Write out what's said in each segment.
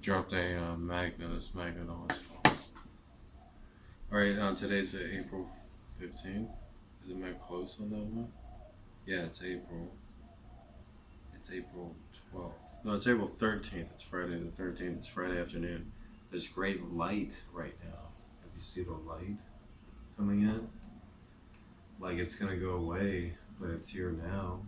dropped a magnet. This magnet always falls. Alright, today's April 15th. Is it my close on that one? Yeah, it's April. It's April 12th. No, it's April 13th. It's Friday the 13th. It's Friday afternoon. There's great light right now. Have you see the light coming in? Like it's gonna go away, but it's here now.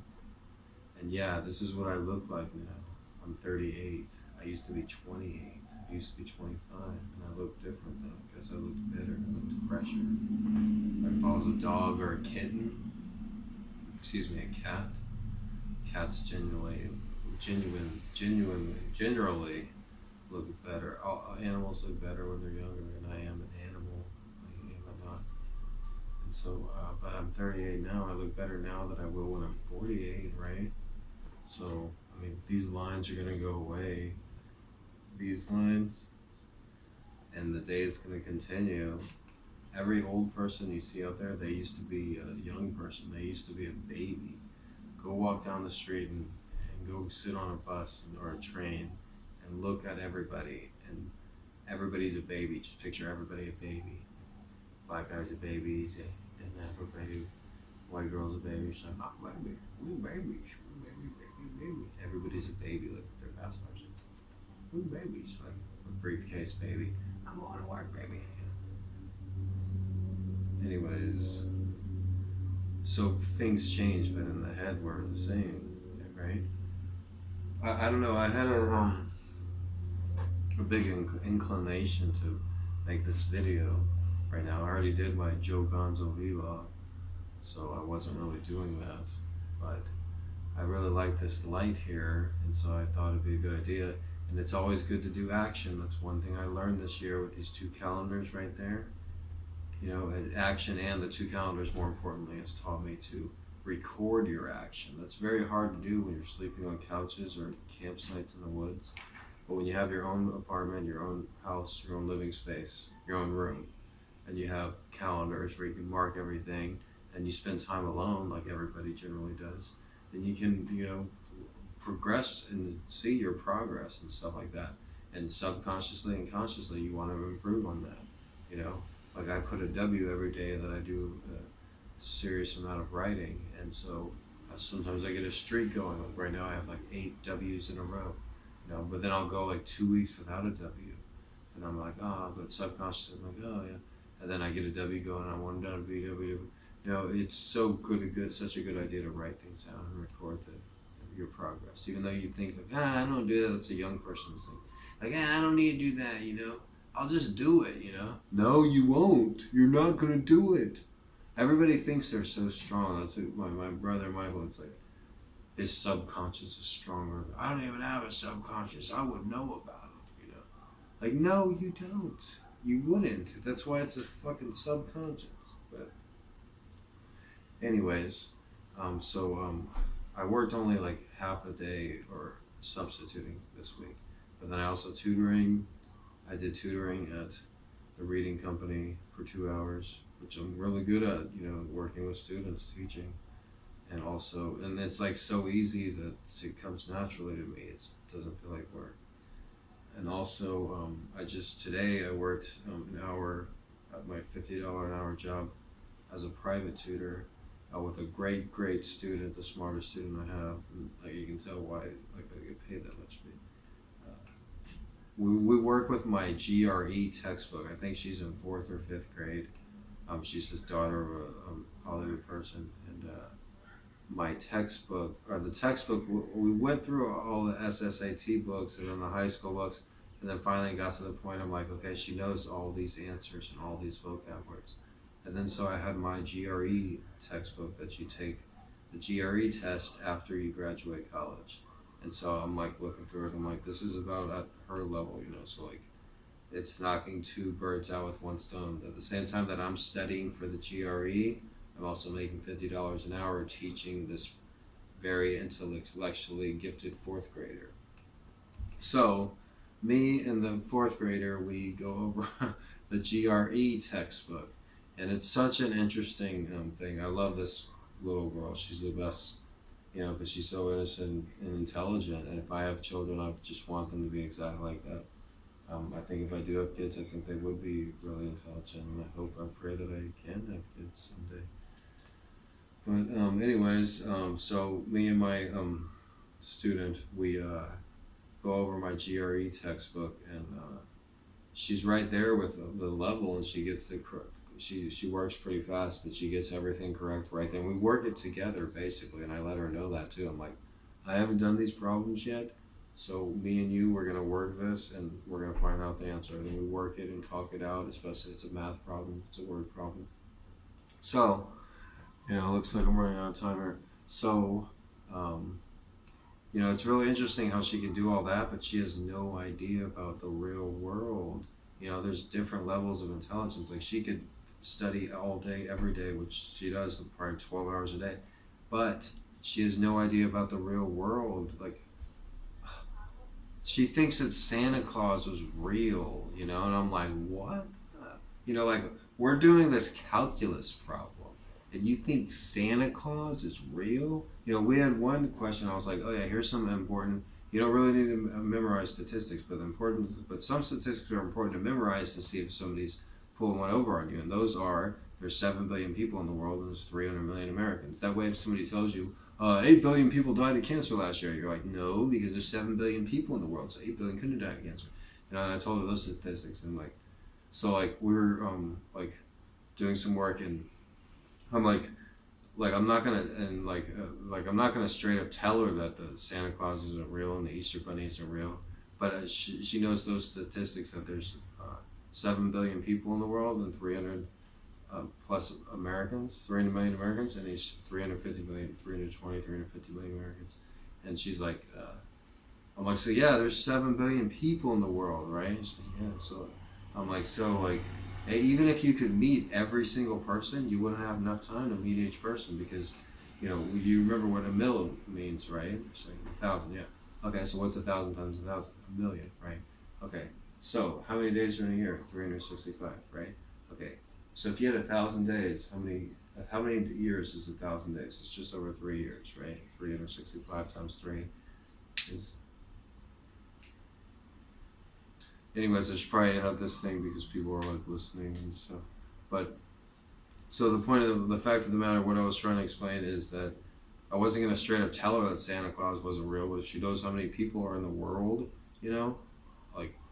And yeah, this is what I look like now. I'm 38. I used to be 28. I used to be 25. And I look different though. I guess I looked better. I looked fresher. Like if I was a dog or a kitten, excuse me, a cat. Cats generally look better. All animals look better when they're younger, and I am an animal. I am not. And so, but I'm 38 now. I look better now than I will when I'm 48, right? So, I mean, these lines are gonna go away. These lines, and the day is gonna continue. Every old person you see out there, they used to be a young person. They used to be a baby. Go walk down the street and go sit on a bus or a train and look at everybody, and everybody's a baby. Just picture everybody a baby. Black guys are babies, and everybody, white girls are babies. She's like, oh, baby, we babies, baby. Everybody's a baby, like their past version. We babies, like a briefcase baby. I'm going to work, baby. Anyways, so things change, but in the head we're the same, right? I don't know. I had a big inclination to make this video right now. I already did my Joe Gonzo vlog, so I wasn't really doing that. But I really like this light here, and so I thought it'd be a good idea. And it's always good to do action. That's one thing I learned this year with these two calendars right there. You know, action and the two calendars, more importantly, has taught me to record your action. That's very hard to do when you're sleeping on couches or campsites in the woods. But when you have your own apartment, your own house, your own living space, your own room, and you have calendars where you can mark everything, and you spend time alone like everybody generally does, then you can, you know, progress and see your progress and stuff like that. And subconsciously and consciously, you want to improve on that, you know. Like I put a W every day that I do a serious amount of writing, and so sometimes I get a streak going. Like right now I have like 8 W's in a row, you know. But then I'll go like 2 weeks without a W, and I'm like, oh, but subconsciously I'm like, oh yeah, and then I get a W going, and I want to be W. You know, it's so such a good idea to write things down and record your progress, even though you think like, I don't do that. That's a young person's thing. Like, I don't need to do that, you know. I'll just do it, you know? No, you won't. You're not going to do it. Everybody thinks they're so strong. That's like my brother Michael. It's like his subconscious is stronger. I don't even have a subconscious. I would know about it, you know? Like, no, you don't. You wouldn't. That's why it's a fucking subconscious. But anyways, I worked only like half a day or substituting this week. But then I also I did tutoring at the reading company for 2 hours, which I'm really good at, you know, working with students, teaching. And it's like so easy that it comes naturally to me. It doesn't feel like work. And also, today I worked an hour at my $50 an hour job as a private tutor with a great student, the smartest student I have. And, like, you can tell why I get paid that much. We work with my GRE textbook. I think she's in 4th or 5th grade. She's the daughter of a Hollywood person, and my textbook, we went through all the SSAT books and then the high school books, and then finally got to the point I'm like, okay, she knows all these answers and all these vocab words. And then so I had my GRE textbook that you take the GRE test after you graduate college. And so I'm like looking through it, I'm like, this is about at her level, you know, so like it's knocking 2 birds out with 1 stone. At the same time that I'm studying for the GRE, I'm also making $50 an hour teaching this very intellectually gifted 4th grader. So me and the 4th grader, we go over the GRE textbook, and it's such an interesting thing. I love this little girl. She's the best, you know, because she's so innocent and intelligent. And if I have children, I just want them to be exactly like that. I think if I do have kids, I think they would be really intelligent, and I pray that I can have kids someday. But anyways, so me and my student, we go over my GRE textbook, and she's right there with the level, and she gets the correct. She works pretty fast, but she gets everything correct right then. We work it together basically, and I let her know that too. I'm like, I haven't done these problems yet, so me and you, we're gonna work this, and we're gonna find out the answer. And then we work it and talk it out, especially if it's a math problem, if it's a word problem. So, it looks like I'm running out of time here. So, it's really interesting how she can do all that, but she has no idea about the real world. There's different levels of intelligence. Like, she could study all day, every day, which she does probably 12 hours a day, but she has no idea about the real world. Like, she thinks that Santa Claus was real, and I'm like, what? Like, we're doing this calculus problem, and you think Santa Claus is real? We had one question. I was like, oh yeah, here's something important. You don't really need to memorize statistics, but some statistics are important to memorize to see if somebody's pulling one over on you. And those are, there's 7 billion people in the world, and there's 300 million Americans. That way, if somebody tells you 8 billion people died of cancer last year, you're like, no, because there's 7 billion people in the world, so 8 billion couldn't have died of cancer. And I told her those statistics, and we were doing some work, and I'm like I'm not gonna straight up tell her that the Santa Claus isn't real and the Easter Bunny isn't real, but she knows those statistics, that there's 7 billion people in the world and 300 plus Americans, 300 million Americans, and these 350 million, 350 million Americans, and she's like, I'm like, so yeah, there's 7 billion people in the world, right? And she's like, yeah. So I'm like, hey, even if you could meet every single person, you wouldn't have enough time to meet each person, because, you remember what a mil means, right? It's like 1,000, yeah. Okay, so what's 1,000 times 1,000? A million, right? Okay, so how many days are in a year? 365, right? Okay, so if you had 1,000 days, how many years is 1,000 days? It's just over 3 years, right? 365 times 3 is... Anyways, I should probably end up this thing because people are listening and stuff. But so the fact of the matter, what I was trying to explain is that I wasn't gonna straight up tell her that Santa Claus wasn't real, but if she knows how many people are in the world,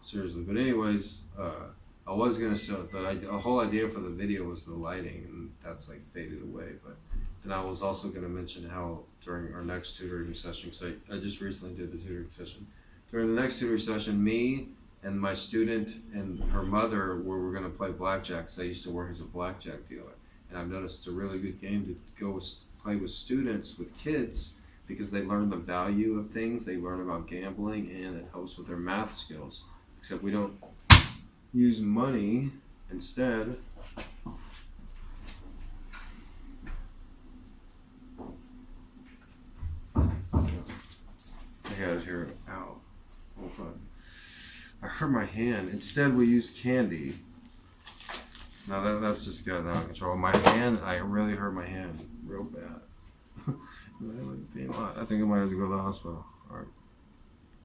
seriously. But anyways, I was gonna show the whole idea for the video was the lighting, and that's faded away. But then I was also gonna mention how during our next tutoring session, because I just recently did the tutoring session. During the next tutoring session, me and my student and her mother were going to play blackjack, because I used to work as a blackjack dealer. And I've noticed it's a really good game to go play with students, with kids, because they learn the value of things, they learn about gambling, and it helps with their math skills. Except we don't use money. Instead, I got it here. Ow. Hold on. I hurt my hand. Instead, we use candy. Now that's just gotten out of control. My hand, I really hurt my hand real bad. I think I might have to go to the hospital. All right.